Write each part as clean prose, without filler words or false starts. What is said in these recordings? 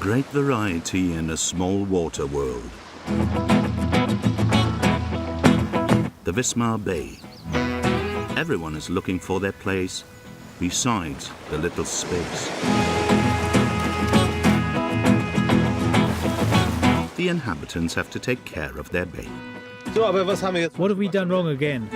Great variety in a small water world. The Visma Bay. Everyone is looking for their place besides the little space. The inhabitants have to take care of their bay. What have we done wrong again?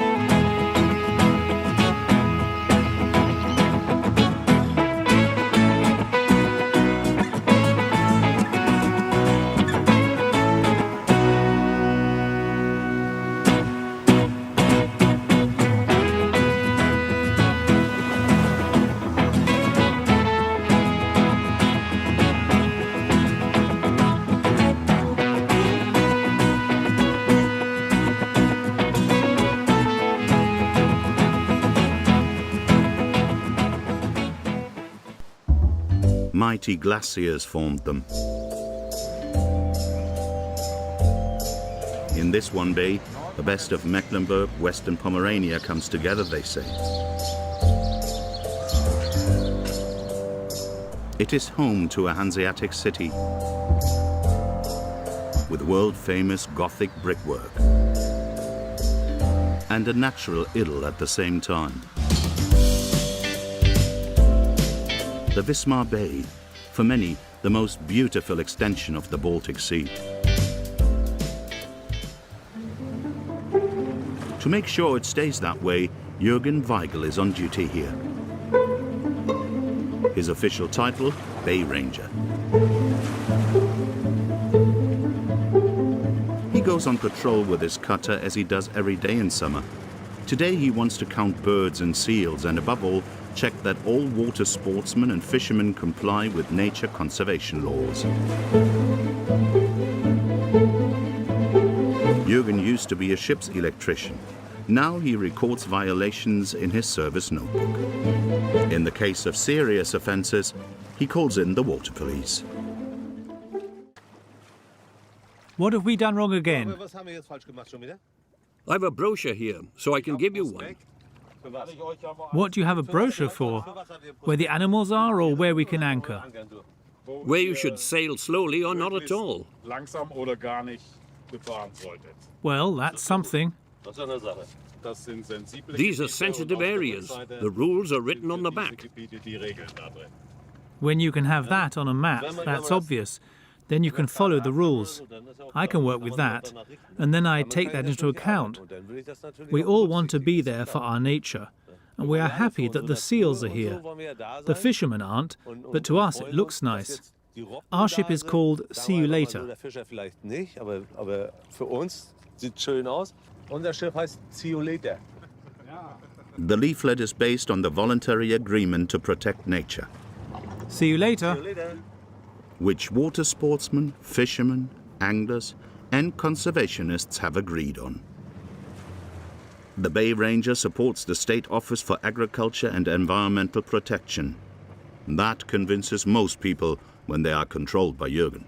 Mighty glaciers formed them. In this one bay, the best of Mecklenburg, Western Pomerania comes together, they say. It is home to a Hanseatic city with world-famous Gothic brickwork and a natural idyll at the same time. The Visma Bay, for many, the most beautiful extension of the Baltic Sea. To make sure it stays that way, Jürgen Weigel is on duty here. His official title, Bay Ranger. He goes on patrol with his cutter as he does every day in summer. Today he wants to count birds and seals and above all, check that all water sportsmen and fishermen comply with nature conservation laws. Jürgen used to be a ship's electrician. Now he records violations in his service notebook. In the case of serious offences, he calls in the water police. What have we done wrong again? I have a brochure here, so I can give you one. What do you have a brochure for? Where the animals are or where we can anchor? Where you should sail slowly or not at all. Well, that's something. These are sensitive areas. The rules are written on the back. When you can have that on a map, that's obvious. Then you can follow the rules. I can work with that, and then I take that into account. We all want to be there for our nature, and we are happy that the seals are here. The fishermen aren't, but to us it looks nice. Our ship is called See You Later. The leaflet is based on the voluntary agreement to protect nature, See you later. which water sportsmen, fishermen, anglers and conservationists have agreed on. The Bay Ranger supports the State Office for Agriculture and Environmental Protection. That convinces most people when they are controlled by Jürgen.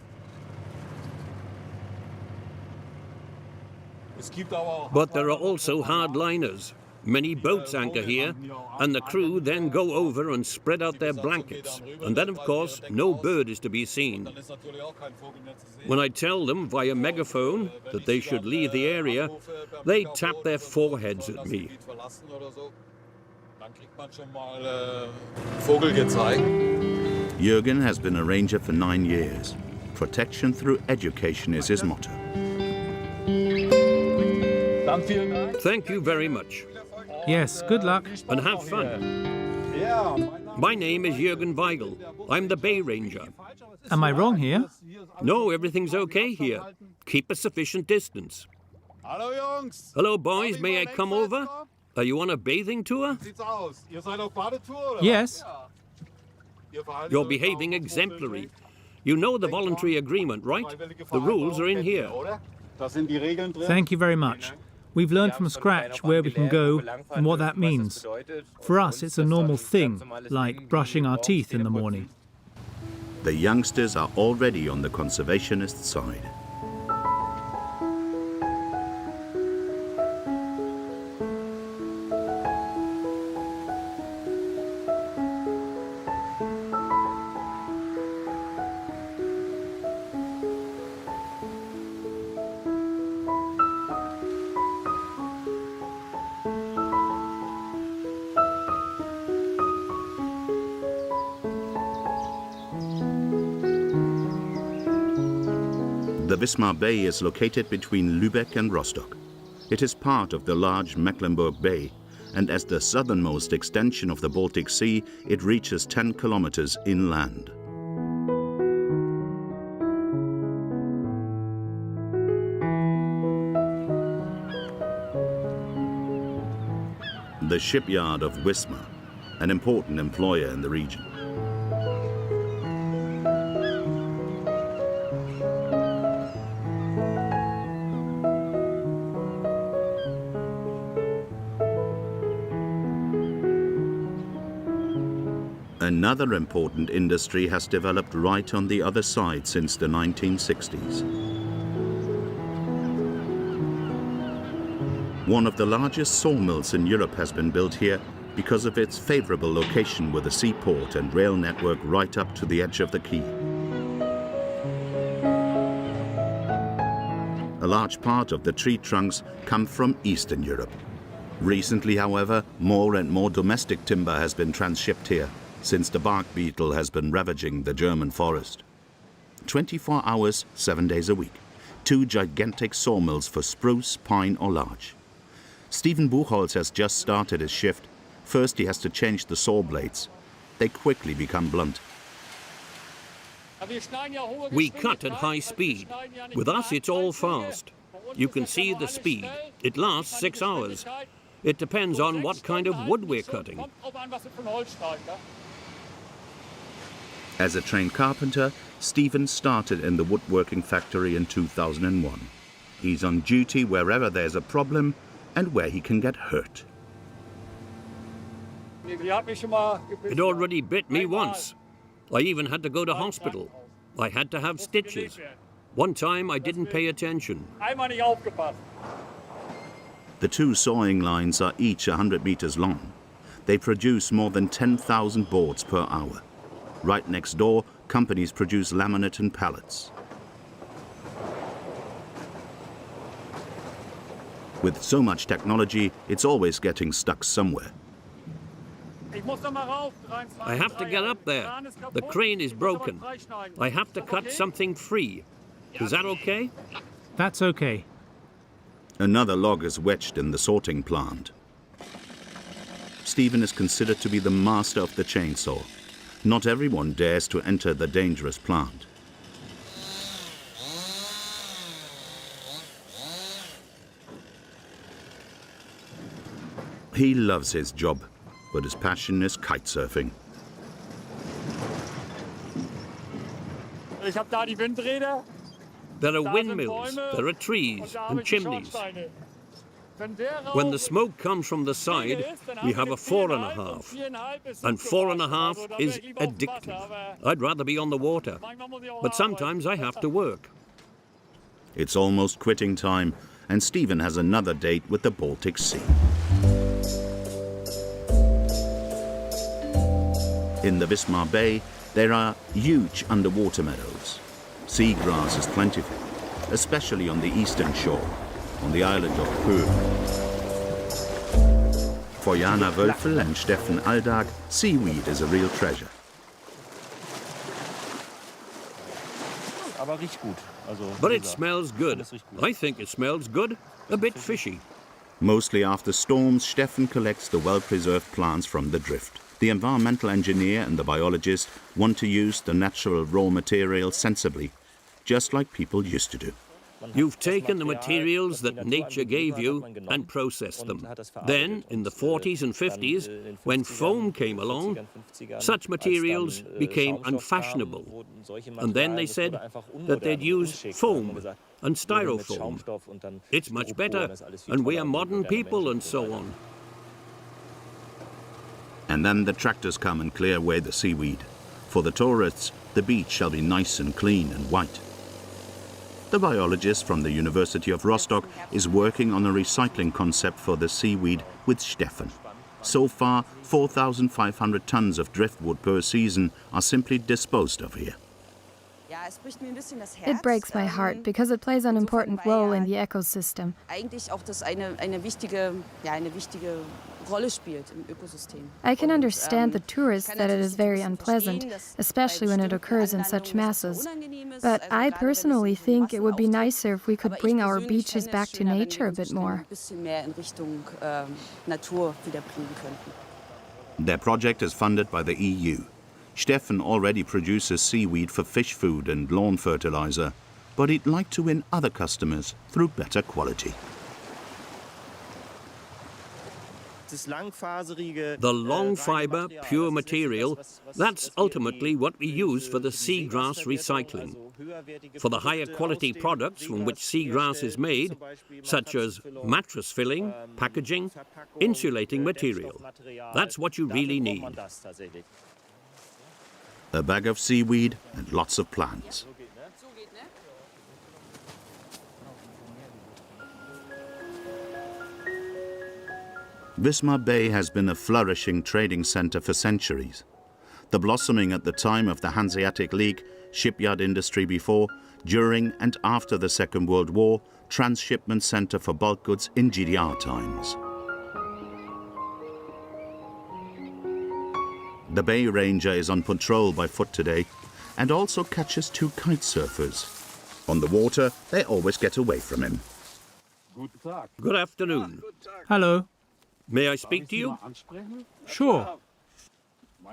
But there are also hardliners. Many boats anchor here, and the crew then go over and spread out their blankets. And then, of course, no bird is to be seen. When I tell them via megaphone that they should leave the area, they tap their foreheads at me. Jürgen has been a ranger for 9 years. Protection through education is his motto. Thank you very much. Yes, good luck. And have fun. My name is Jürgen Weigel. I'm the Bay Ranger. Am I wrong here? No, everything's okay here. Keep a sufficient distance. Hello, boys. May I come over? Are you on a bathing tour? Yes. You're behaving exemplary. You know the voluntary agreement, right? The rules are in here. Thank you very much. We've learned from scratch where we can go and what that means. For us, it's a normal thing, like brushing our teeth in the morning. The youngsters are already on the conservationist side. The Visma Bay is located between Lübeck and Rostock. It is part of the large Mecklenburg Bay, and as the southernmost extension of the Baltic Sea, it reaches 10 kilometers inland. The shipyard of Wismar, an important employer in the region. Another important industry has developed right on the other side since the 1960s. One of the largest sawmills in Europe has been built here because of its favorable location with a seaport and rail network right up to the edge of the quay. A large part of the tree trunks come from Eastern Europe. Recently, however, more and more domestic timber has been transshipped here, since the bark beetle has been ravaging the German forest. 24 hours, 7 days a week. 2 gigantic sawmills for spruce, pine or larch. Stephen Buchholz has just started his shift. First he has to change the saw blades. They quickly become blunt. We cut at high speed. With us it's all fast. You can see the speed. It lasts 6 hours. It depends on what kind of wood we're cutting. As a trained carpenter, Stephen started in the woodworking factory in 2001. He's on duty wherever there's a problem and where he can get hurt. It already bit me once. I even had to go to hospital. I had to have stitches. One time I didn't pay attention. The 2 sawing lines are each 100 meters long. They produce more than 10,000 boards per hour. Right next door, companies produce laminate and pallets. With so much technology, it's always getting stuck somewhere. I have to get up there. The crane is broken. I have to cut something free. Is that okay? That's okay. Another log is wedged in the sorting plant. Stephen is considered to be the master of the chainsaw. Not everyone dares to enter the dangerous plant. He loves his job, but his passion is kite surfing. There are windmills, there are trees and chimneys. When the smoke comes from the side, we have a 4.5. And 4.5 is addictive. I'd rather be on the water, but sometimes I have to work. It's almost quitting time, and Stephen has another date with the Baltic Sea. In the Visma Bay, there are huge underwater meadows. Seagrass is plentiful, especially on the eastern shore, on the island of Poel. For Jana Wölfel and Steffen Aldag, seaweed is a real treasure. But it smells good. I think it smells good. A bit fishy. Mostly after storms, Steffen collects the well-preserved plants from the drift. The environmental engineer and the biologist want to use the natural raw material sensibly, just like people used to do. You've taken the materials that nature gave you and processed them. Then, in the 40s and 50s, when foam came along, such materials became unfashionable. And then they said that they'd use foam and styrofoam. It's much better, and we are modern people and so on. And then the tractors come and clear away the seaweed. For the tourists, the beach shall be nice and clean and white. The biologist from the University of Rostock is working on a recycling concept for the seaweed with Steffen. So far, 4,500 tons of driftwood per season are simply disposed of here. It breaks my heart because it plays an important role in the ecosystem. I can understand the tourists that it is very unpleasant, especially when it occurs in such masses. But I personally think it would be nicer if we could bring our beaches back to nature a bit more. Their project is funded by the EU. Steffen already produces seaweed for fish food and lawn fertilizer, but he'd like to win other customers through better quality. The long fibre, pure material, that's ultimately what we use for the seagrass recycling. For the higher quality products from which seagrass is made, such as mattress filling, packaging, insulating material, that's what you really need. A bag of seaweed and lots of plants. Visma Bay has been a flourishing trading centre for centuries. The blossoming at the time of the Hanseatic League, shipyard industry before, during and after the Second World War, transshipment centre for bulk goods in GDR times. The Bay Ranger is on patrol by foot today and also catches 2 kite surfers. On the water, they always get away from him. Good afternoon. Hello. May I speak to you? Sure.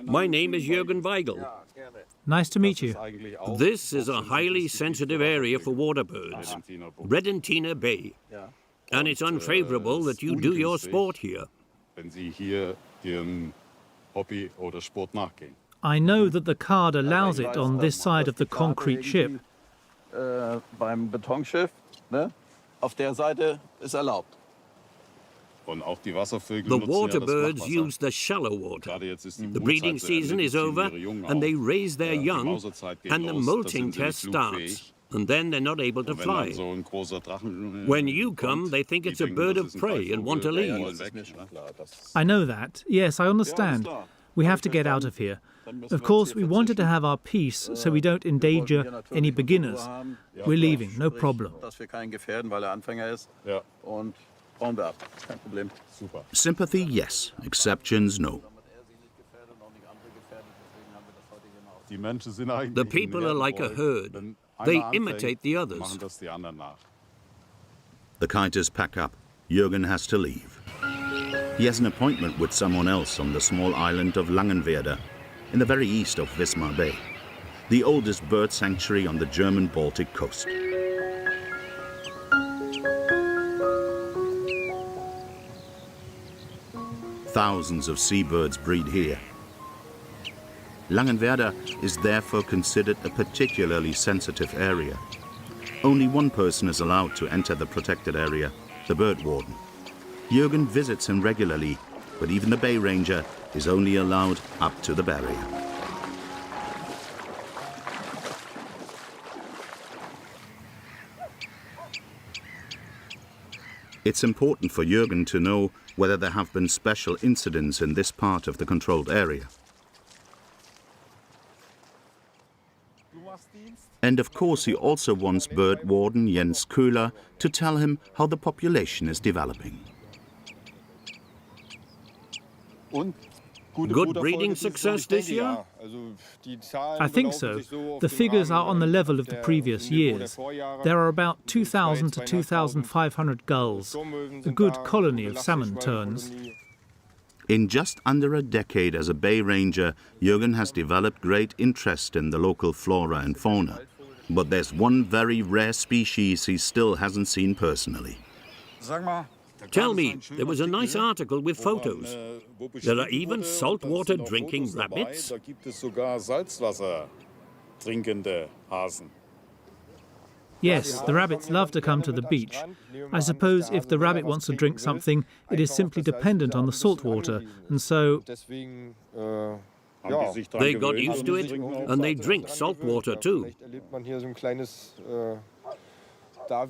My name is Jürgen Weigel. Nice to meet you. This is a highly sensitive area for water birds, Mecklenburg Bay. And it's unfavorable that you do your sport here. I know that the card allows it on this side of the concrete ship. Beim Betonschiff, ne? Auf der Seite ist erlaubt. The water birds use the shallow water. The breeding season is over and they raise their young and the molting test starts. And then they're not able to fly. When you come, they think it's a bird of prey and want to leave. I know that. Yes, I understand. We have to get out of here. Of course, we wanted to have our peace so we don't endanger any beginners. We're leaving, no problem. Sympathy, yes. Exceptions, no. The people are like a herd. They imitate the others. The kiters pack up. Jürgen has to leave. He has an appointment with someone else on the small island of Langenwerder, in the very east of Visma Bay, the oldest bird sanctuary on the German Baltic coast. Thousands of seabirds breed here. Langenwerder is therefore considered a particularly sensitive area. Only one person is allowed to enter the protected area, the bird warden. Jürgen visits him regularly, but even the Bay Ranger is only allowed up to the barrier. It's important for Jürgen to know whether there have been special incidents in this part of the controlled area. And of course he also wants bird warden Jens Köhler to tell him how the population is developing. Good breeding success this year? I think so. The figures are on the level of the previous years. There are about 2,000 to 2,500 gulls, a good colony of salmon terns. In just under a decade as a Bay Ranger, Jürgen has developed great interest in the local flora and fauna. But there's one very rare species he still hasn't seen personally. Tell me, there was a nice article with photos. There are even saltwater drinking rabbits? Yes, the rabbits love to come to the beach. I suppose if the rabbit wants to drink something, it is simply dependent on the salt water, and so they got used to it, and they drink salt water too.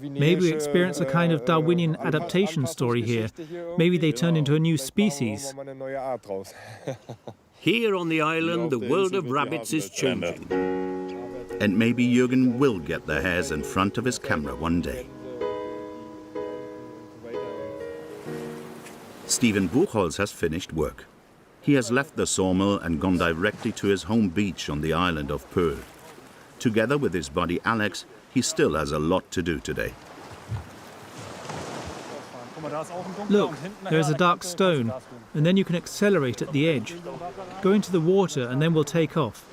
maybe we experience a kind of Darwinian adaptation story here. Maybe they turn into a new species. Here on the island, the world of rabbits is changing. And maybe Jürgen will get the hairs in front of his camera one day. Stephen Buchholz has finished work. He has left the sawmill and gone directly to his home beach on the island of Poel. Together with his buddy Alex, he still has a lot to do today. Look, there is a dark stone, and then you can accelerate at the edge. Go into the water and then we'll take off.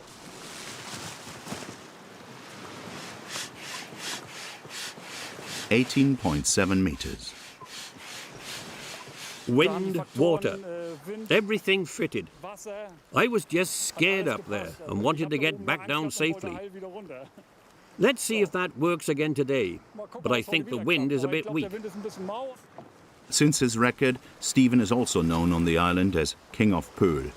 (18.7 meters). Wind, water, everything fitted. I was just scared up there and wanted to get back down safely. Let's see if that works again today, but I think the wind is a bit weak. Since his record, Stephen is also known on the island as King of Poel.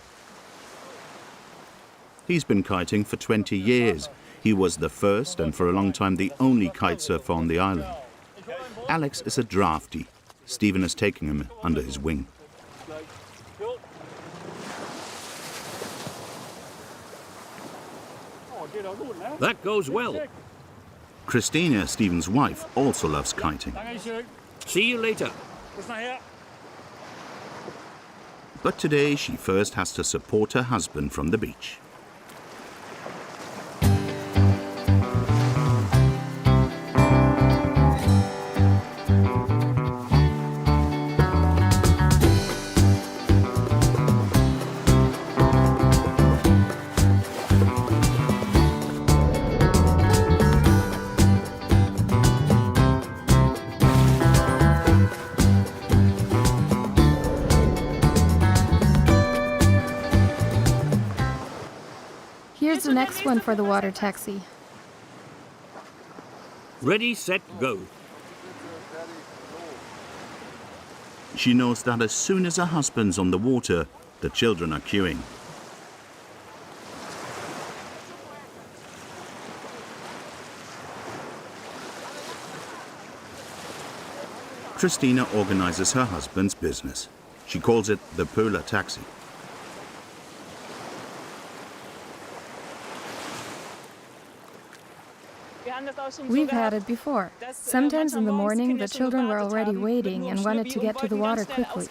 He's been kiting for 20 years. He was the first and for a long time the only kite surfer on the island. Alex is a drafty. Stephen is taking him under his wing. That goes well. Christina, Stephen's wife, also loves kiting. See you later. But today she first has to support her husband from the beach. Here's the next one for the water taxi. Ready, set, go. She knows that as soon as her husband's on the water, the children are queuing. Christina organizes her husband's business. She calls it the Poel taxi. We've had it before. Sometimes in the morning, the children were already waiting and wanted to get to the water quickly.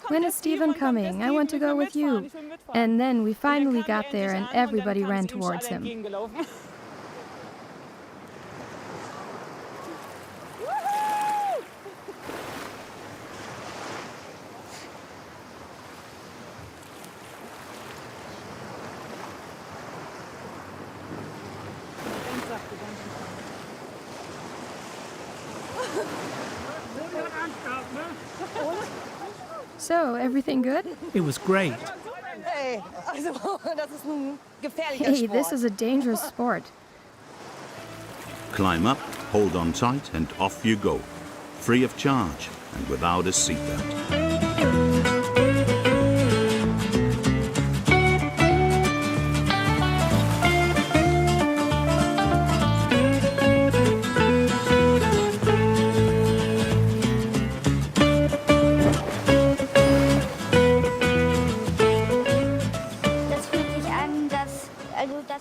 When is Stephen coming? I want to go with you. And then we finally got there and everybody ran towards him. So, everything good? It was great. Hey, this is a dangerous sport. Climb up, hold on tight, and off you go. Free of charge and without a seatbelt.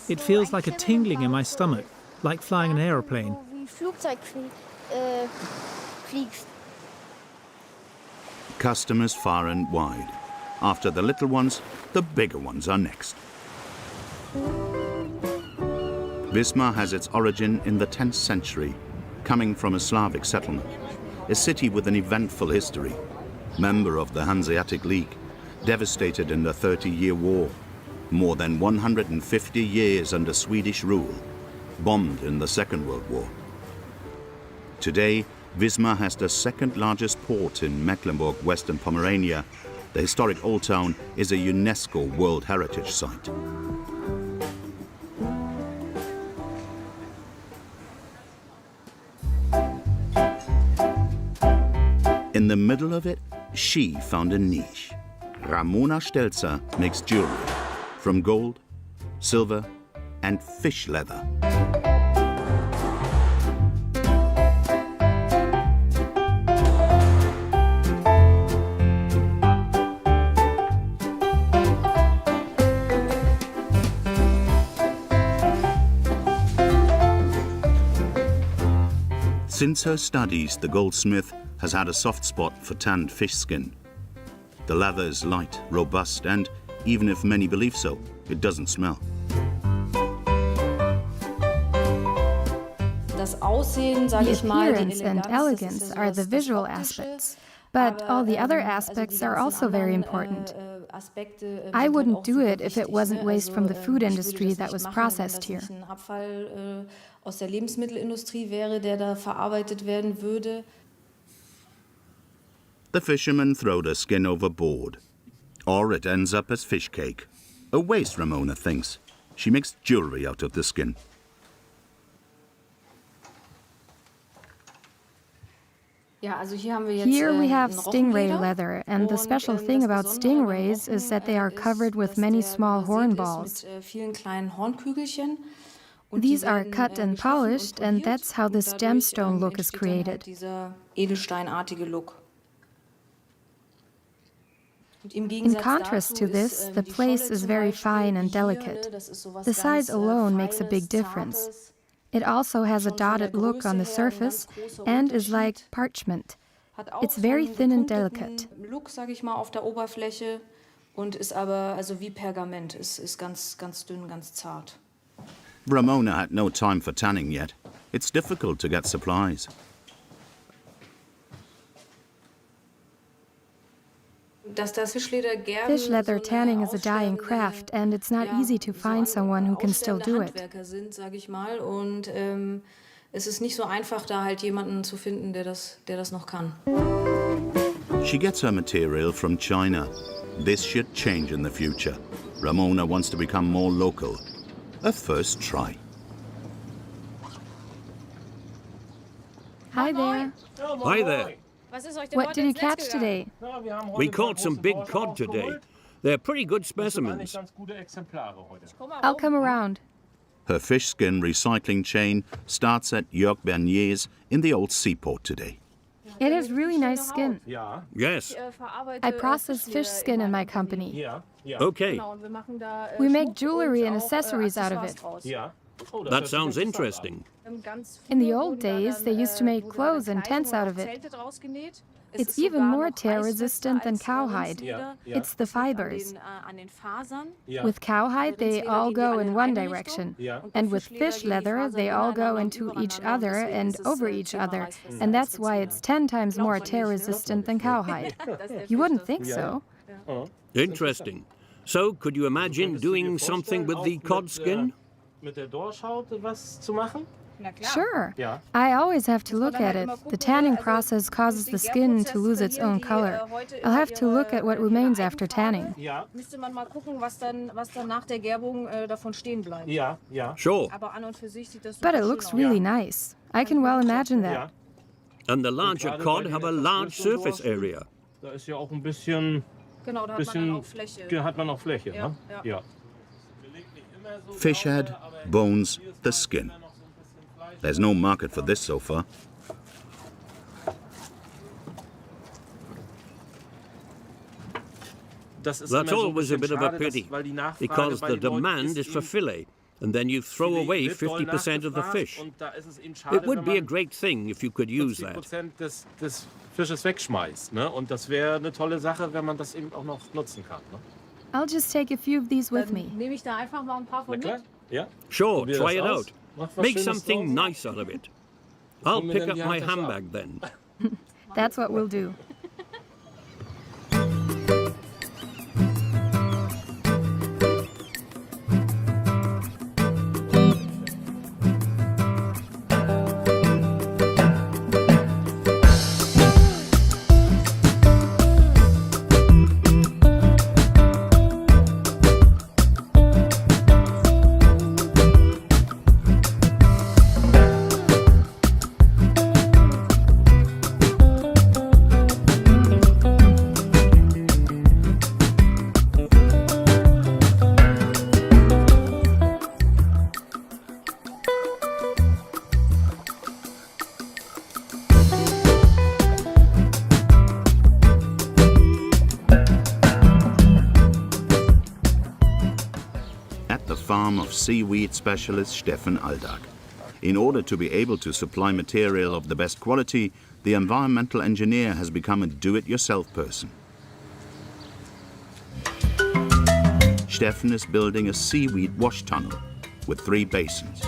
It feels like a tingling in my stomach, like flying an aeroplane. Customers far and wide. After the little ones, the bigger ones are next. Visma has its origin in the 10th century, coming from a Slavic settlement, a city with an eventful history, member of the Hanseatic League, devastated in the 30-year war, more than 150 years under Swedish rule, bombed in the Second World War. Today, Visma has the second largest port in Mecklenburg, Western Pomerania. The historic old town is a UNESCO World Heritage Site. In the middle of it, she found a niche. Ramona Stelzer makes jewelry from gold, silver, and fish leather. Since her studies, the goldsmith has had a soft spot for tanned fish skin. The leather is light, robust, and even if many believe so, it doesn't smell. The appearance and elegance are the visual aspects, but all the other aspects are also very important. I wouldn't do it if it wasn't waste from the food industry that was processed here. The fishermen throw the skin overboard, or it ends up as fish cake. A waste, Ramona thinks. She makes jewelry out of the skin. Here we have stingray leather, and the special thing about stingrays is that they are covered with many small horn balls. These are cut and polished, and that's how this gemstone look is created. In contrast to this, the place is very fine and delicate. The size alone makes a big difference. It also has a dotted look on the surface and is like parchment. It's very thin and delicate. Ramona had no time for tanning yet. It's difficult to get supplies. Fish leather tanning is a dying craft, and it's not easy to find someone who can still do it. She gets her material from China. This should change in the future. Ramona wants to become more local. A first try. Hi there. Hi there. What did you catch today? We caught some big cod today. They're pretty good specimens. I'll come around. Her fish skin recycling chain starts at Jörg Bernier's in the old seaport today. It has really nice skin. Yes. I process fish skin in my company. Okay. We make jewelry and accessories out of it. That sounds interesting. In the old days, they used to make clothes and tents out of it. It's even more tear-resistant than cowhide. It's the fibers. With cowhide, they all go in one direction. And with fish leather, they all go into each other and over each other. And that's why it's 10 times more tear-resistant than cowhide. You wouldn't think so. Interesting. So, could you imagine doing something with the cod skin? Sure. I always have to look at it. The tanning process causes the skin to lose its own color. I'll have to look at what remains after tanning. Sure. But it looks really nice. I can well imagine that. And the larger cod have a large surface area. Fish head, bones, the skin. There's no market for this so far. That's always a bit of a pity, because the demand is for fillet, and then you throw away 50% of the fish. It would be a great thing if you could use that. I'll just take a few of these with me. Sure, try it out. Make something nice out of it. I'll pick up my handbag then. That's what we'll do. Farm of seaweed specialist Stefan Aldag. In order to be able to supply material of the best quality, the environmental engineer has become a do-it-yourself person. Steffen is building a seaweed wash tunnel with 3 basins.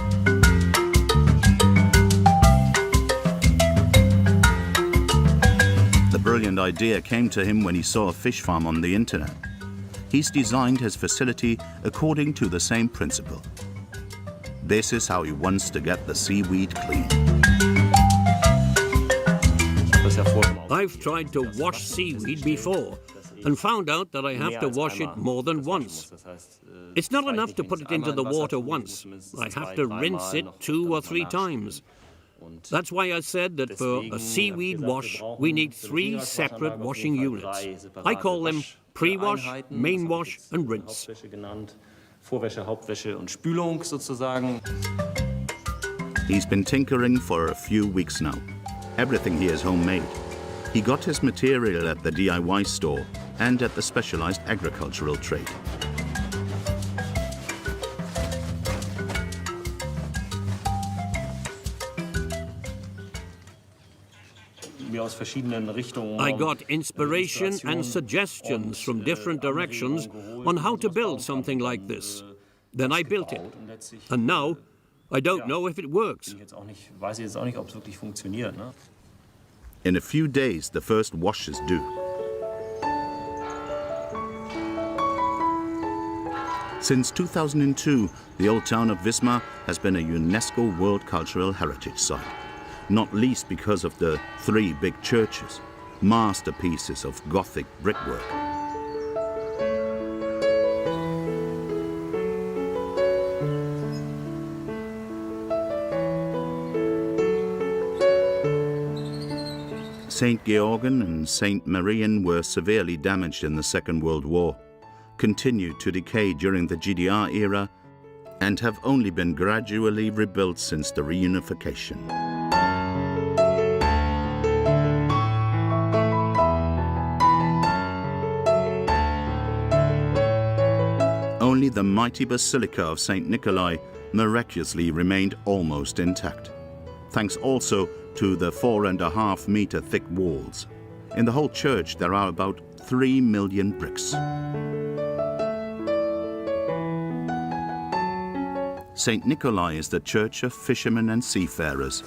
The brilliant idea came to him when he saw a fish farm on the internet. He's designed his facility according to the same principle. This is how he wants to get the seaweed clean. I've tried to wash seaweed before and found out that I have to wash it more than once. It's not enough to put it into the water once. I have to rinse it 2 or 3 times. That's why I said that for a seaweed wash, we need 3 separate washing units. I call them pre-wash, main wash, and rinse. He's been tinkering for a few weeks now. Everything here is homemade. He got his material at the DIY store and at the specialized agricultural trade. I got inspiration and suggestions from different directions on how to build something like this. Then I built it. And now, I don't know if it works. In a few days, the first wash is due. Since 2002, the old town of Visma has been a UNESCO World Cultural Heritage Site, not least because of the 3 big churches, masterpieces of Gothic brickwork. St. Georgen and St. Marian were severely damaged in the Second World War, continued to decay during the GDR era, and have only been gradually rebuilt since the reunification. Only the mighty Basilica of St. Nikolai miraculously remained almost intact, thanks also to the 4.5 meter thick walls. In the whole church there are about 3 million bricks. St. Nikolai is the church of fishermen and seafarers.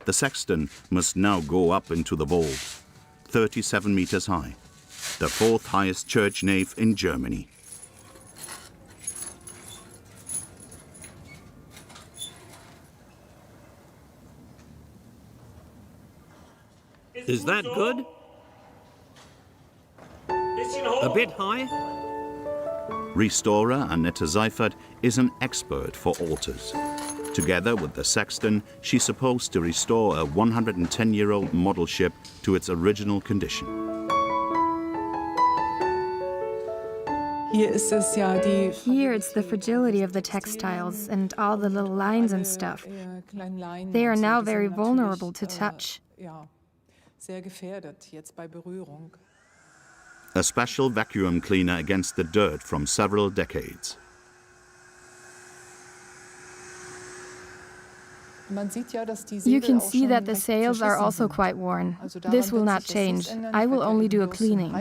The sexton must now go up into the vault, 37 meters high, the 4th highest church nave in Germany. Is that good? A bit high? Restorer Annette Seifert is an expert for altars. Together with the sexton, she's supposed to restore a 110-year-old model ship to its original condition. Here it's the fragility of the textiles and all the little lines and stuff. They are now very vulnerable to touch. A special vacuum cleaner against the dirt from several decades. You can see that the sails are also quite worn. This will not change. I will only do a cleaning.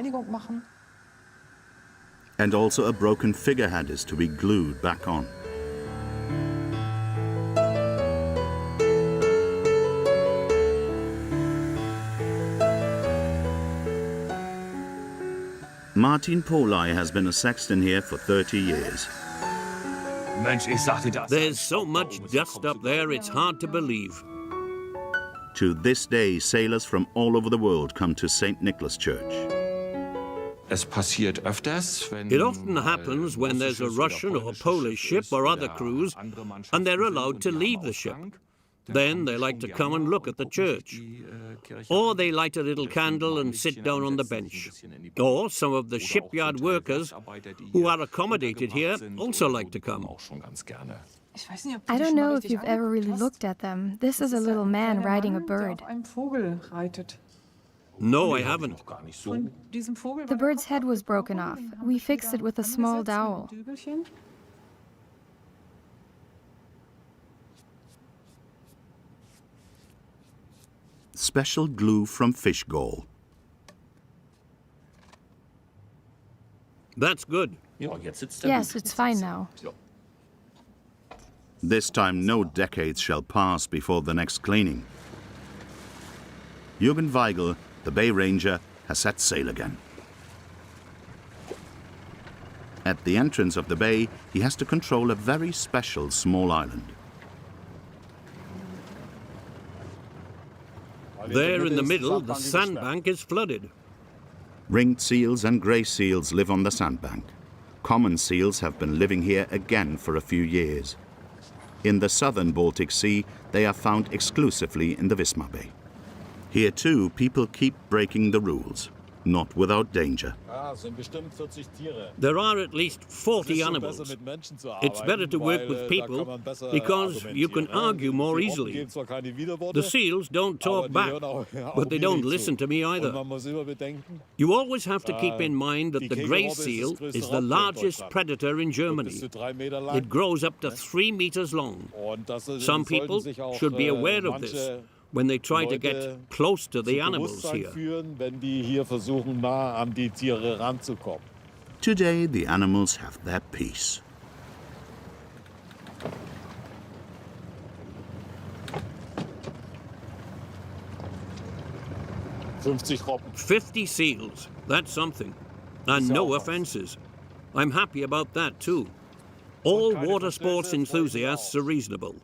And also a broken figurehead is to be glued back on. Martin Poel has been a sexton here for 30 years. There's so much dust up there, it's hard to believe. To this day, sailors from all over the world come to St. Nicholas Church. It often happens when there's a Russian or Polish ship or other cruise, and they're allowed to leave the ship. Then they like to come and look at the church. Or they light a little candle and sit down on the bench. Or some of the shipyard workers who are accommodated here also like to come. I don't know if you've ever really looked at them. This is a little man riding a bird. No, I haven't. The bird's head was broken off. We fixed it with a small dowel. special glue from fish gall. That's good. Yes, it's fine now. This time no decades shall pass before the next cleaning. Jürgen Weigel, the Bay Ranger, has set sail again. At the entrance of the bay, he has to control a very special small island. There in the middle, the sandbank is flooded. Ringed seals and grey seals live on the sandbank. Common seals have been living here again for a few years. In the southern Baltic Sea, they are found exclusively in the Visma Bay. Here too, people keep breaking the rules, not without danger. There are at least 40 animals. It's better to work with people because you can argue more easily. The seals don't talk back, but they don't listen to me either. You always have to keep in mind that the grey seal is the largest predator in Germany. It grows up to 3 meters long. Some people should be aware of this when they try to get close to the animals here. Today, the animals have their peace. "50 seals, that's something. And no offences. I'm happy about that too. All water sports enthusiasts are reasonable.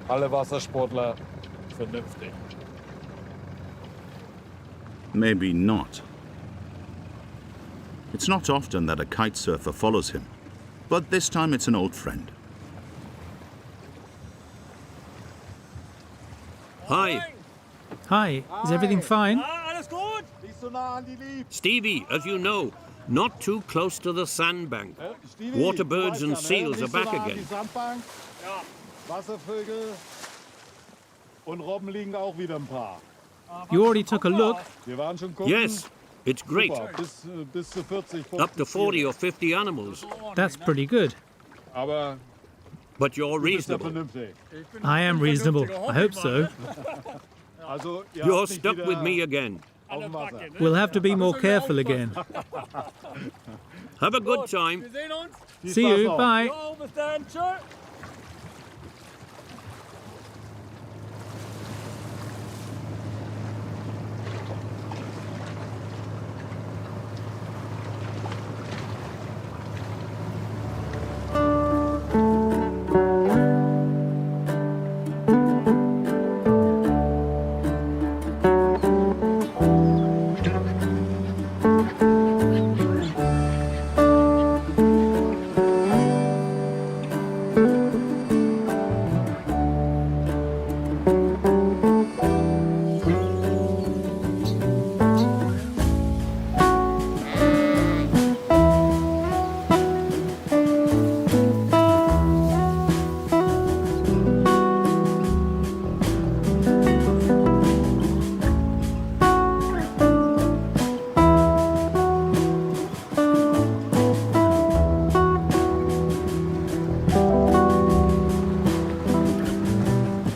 Alle Wassersportler vernünftig. Maybe not. It's not often that a kite surfer follows him, but this time it's an old friend. Hi, Hi, is everything fine? Stevie, as you know, not too close to the sandbank. Water birds and seals are back again. Wasservögel und Robben liegen auch wieder ein paar. You already took a look. Wir waren schon gucken. Yes, it's great. Bis zu 40, 50 Up to 40 or 50 animals. That's pretty good. Aber But you're du bist ja reasonable. vernünftig. I am reasonable. I hope so. Also, ihr You're habt mich stuck wieder with me again. auf dem Wasser. We'll have to be more careful again. Have a good time. Viel See Spaß you. noch. Bye.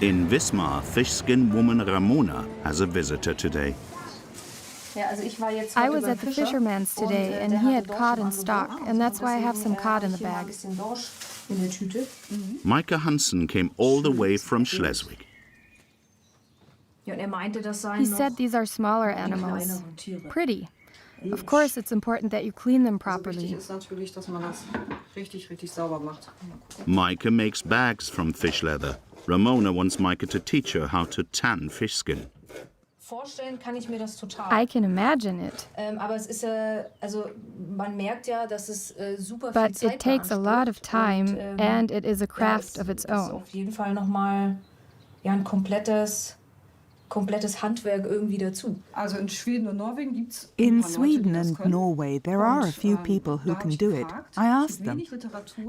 In Wismar, fish-skin woman Ramona has a visitor today. I was at the fisherman's today, and he had cod in stock, and that's why I have some cod in the bag. Maike Hansen came all the way from Schleswig. He said these are smaller animals. Pretty. Of course, it's important that you clean them properly. Maike makes bags from fish leather. Ramona wants Maike to teach her how to tan fish skin. I can imagine it. But it takes a lot of time, and it is a craft of its own. In Sweden and Norway, there are a few people who can do it. I asked them.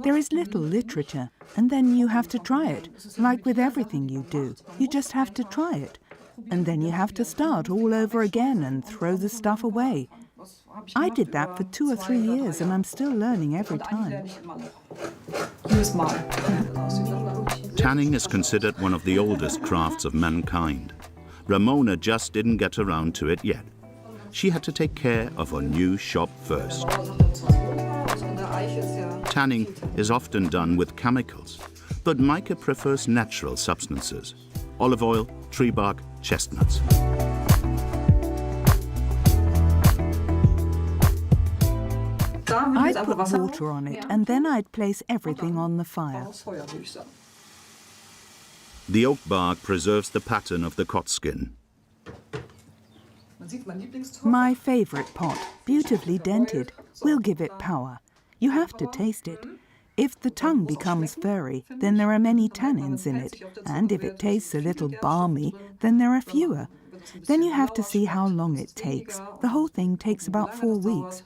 There is little literature, and then you have to try it. Like with everything you do, you just have to try it. And then you have to start all over again and throw the stuff away. I did that for 2 or 3 years, and I'm still learning every time. Tanning is considered one of the oldest crafts of mankind. Ramona just didn't get around to it yet. She had to take care of her new shop first. Tanning is often done with chemicals, but Maike prefers natural substances: olive oil, tree bark, chestnuts. I'd put water on it, and then I'd place everything on the fire. The oak bark preserves the pattern of the cot skin. My favourite pot, beautifully dented, will give it power. You have to taste it. If the tongue becomes furry, then there are many tannins in it, and if it tastes a little balmy, then there are fewer. Then you have to see how long it takes. The whole thing takes about 4 weeks.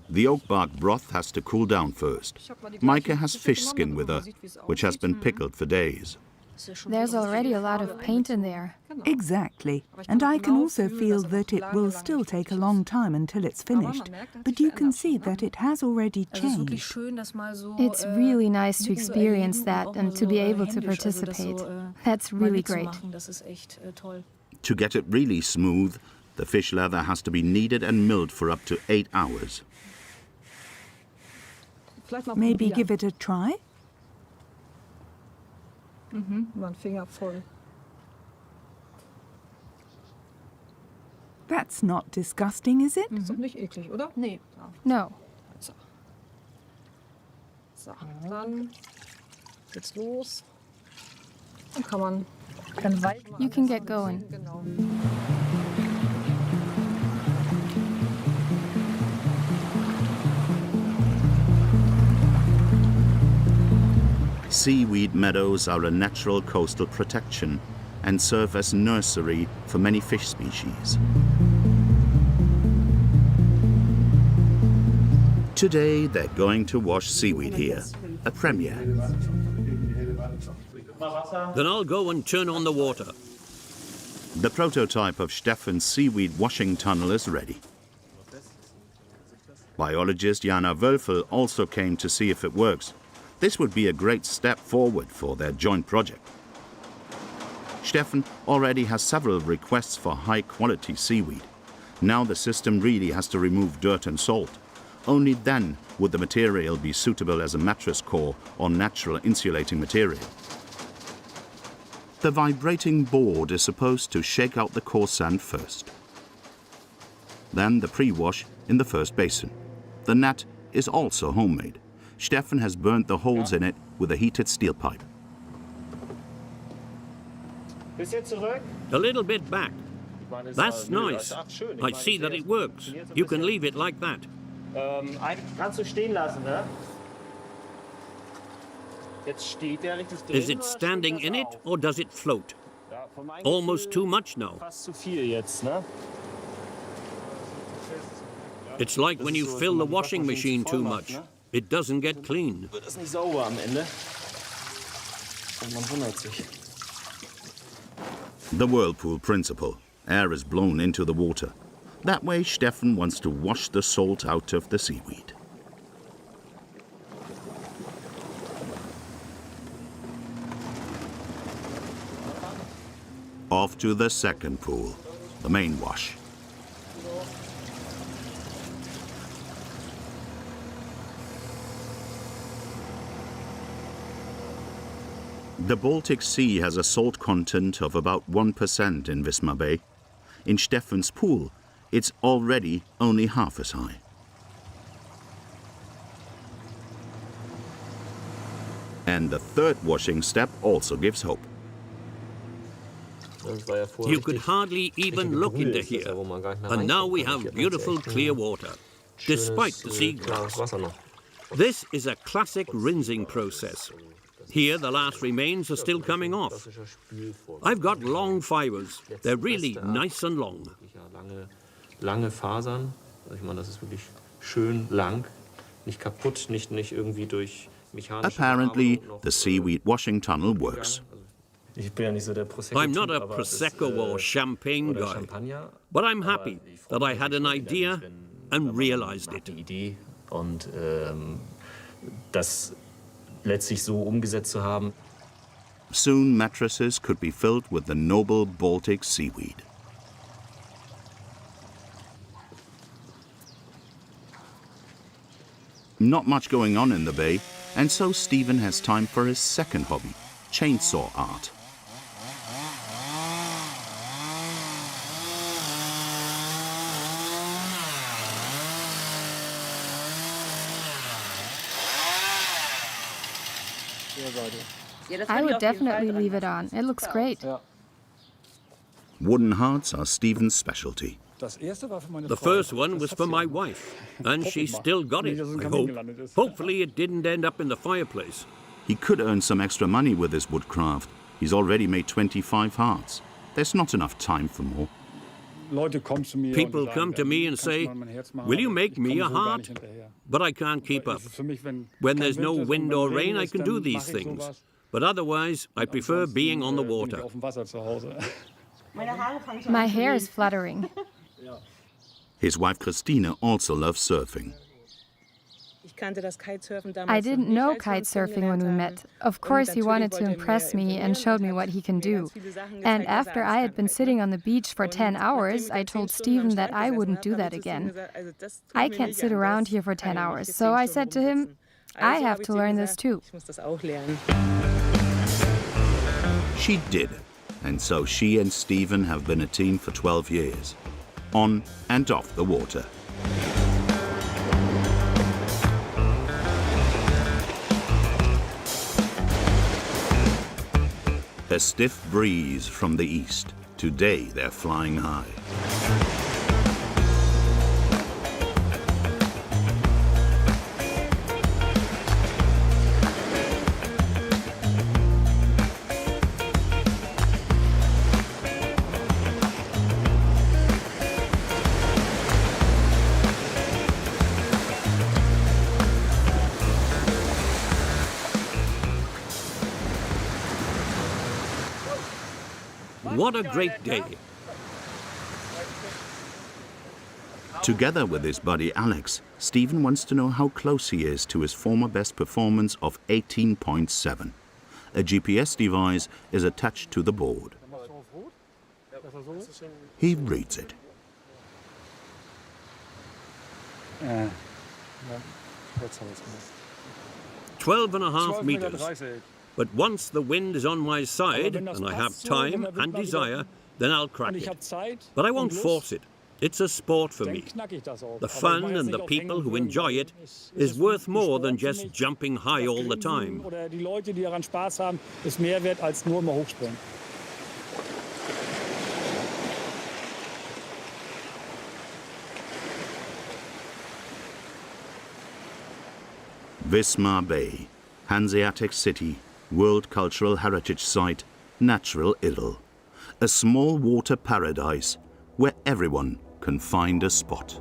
The oak bark broth has to cool down first. Maike has fish skin with her, which has been pickled for days. There's already a lot of paint in there. Exactly. And I can also feel that it will still take a long time until it's finished. But you can see that it has already changed. It's really nice to experience that and to be able to participate. That's really great. To get it really smooth, the fish leather has to be kneaded and milled for up to 8 hours. Maybe give it a try? That's not disgusting, is it? No. You can get going. Seaweed meadows are a natural coastal protection and serve as nursery for many fish species. Today they're going to wash seaweed here, a premiere. Then I'll go and turn on the water. The prototype of Steffen's seaweed washing tunnel is ready. Biologist Jana Wölfel also came to see if it works. This would be a great step forward for their joint project. Steffen already has several requests for high-quality seaweed. Now the system really has to remove dirt and salt. Only then would the material be suitable as a mattress core or natural insulating material. The vibrating board is supposed to shake out the coarse sand first. Then the pre-wash in the first basin. The net is also homemade. Steffen has burnt the holes in it with a heated steel pipe. A little bit back. That's nice. I see that it works. You can leave it like that. Is it standing in it or does it float? Almost too much now. It's like when you fill the washing machine too much. It doesn't get clean. The whirlpool principle. Air is blown into the water. That way Steffen wants to wash the salt out of the seaweed. Off to the second pool, the main wash. The Baltic Sea has a salt content of about 1% in Visma Bay. In Steffen's pool, it's already only half as high. And the third washing step also gives hope. You could hardly even look into here. And now we have beautiful clear water, despite the seagrass. This is a classic rinsing process. Here, the last remains are still coming off. I've got long fibers. They're really nice and long. Lange Fasern. Das ist wirklich schön lang, nicht kaputt, nicht irgendwie durch mechanische. Apparently, the seaweed washing tunnel works. I'm not a Prosecco or champagne guy, but I'm happy that I had an idea and realized it. Das letztlich so umgesetzt zu haben. Soon mattresses could be filled with the noble Baltic seaweed. Not much going on in the bay, and so Stephen has time for his second hobby, chainsaw art. I would definitely leave it on. It looks great. Wooden hearts are Stephen's specialty. The first one was for my wife, and she still got it, I hope. Hopefully it didn't end up in the fireplace. He could earn some extra money with his woodcraft. He's already made 25 hearts. There's not enough time for more. People come to me and say, "Will you make me a heart?" But I can't keep up. When there's no wind or rain, I can do these things. But otherwise, I prefer being on the water. My hair is fluttering. His wife Christine also loves surfing. I didn't know kite surfing when we met. Of course, he wanted to impress me and showed me what he can do. And after I had been sitting on the beach for 10 hours, I told Stephen that I wouldn't do that again. I can't sit around here for 10 hours, so I said to him, I have to learn this too. She did, and so she and Stephen have been a team for 12 years, on and off the water. A stiff breeze from the east. Today they're flying high. What a great day. Together with his buddy Alex, Stephen wants to know how close he is to his former best performance of 18.7. A GPS device is attached to the board. He reads it. 12.5 meters. But once the wind is on my side and I have time and desire, then I'll crack it. But I won't force it. It's a sport for me. The fun and the people who enjoy it is worth more than just jumping high all the time. Visma Bay, Hanseatic city, World Cultural Heritage Site, natural idyll. A small water paradise where everyone can find a spot.